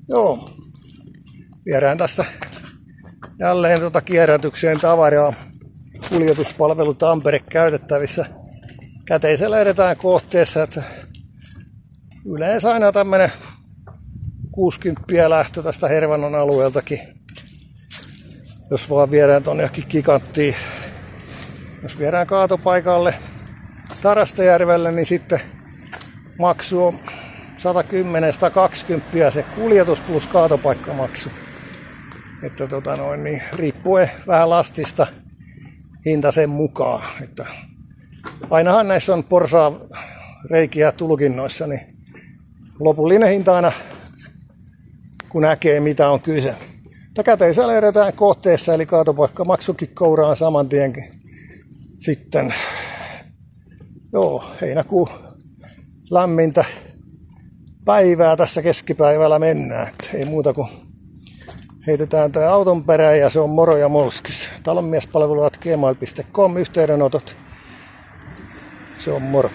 Joo, viedään tästä jälleen kierrätykseen tavaraa. Kuljetuspalvelu Tampere käytettävissä. Käteisellä edetään kohteessa, että yleensä aina tämmönen 60 lähtö tästä Hervannon alueeltakin. Jos vaan viedään tonne johonkin Giganttiin. Jos viedään kaatopaikalle Tarastajärvelle, niin sitten maksu on 110-120 se kuljetus plus kaatopaikkamaksu. Että niin, riippuen vähän lastista hinta sen mukaan. Että ainahan näissä on porsaa reikiä tulkinnoissa, niin lopullinen hinta aina kun näkee mitä on kyse. Mutta käteisellä edetään kohteessa, eli kaatopaikkamaksukin kouraan saman tien. Sitten heinäkuun lämmintä päivää tässä keskipäivällä mennään. Et ei muuta kuin heitetään tää auton perään ja se on moro ja molskis. Talonmiespalvelu@gmail.com yhteydenotot. Se on moro.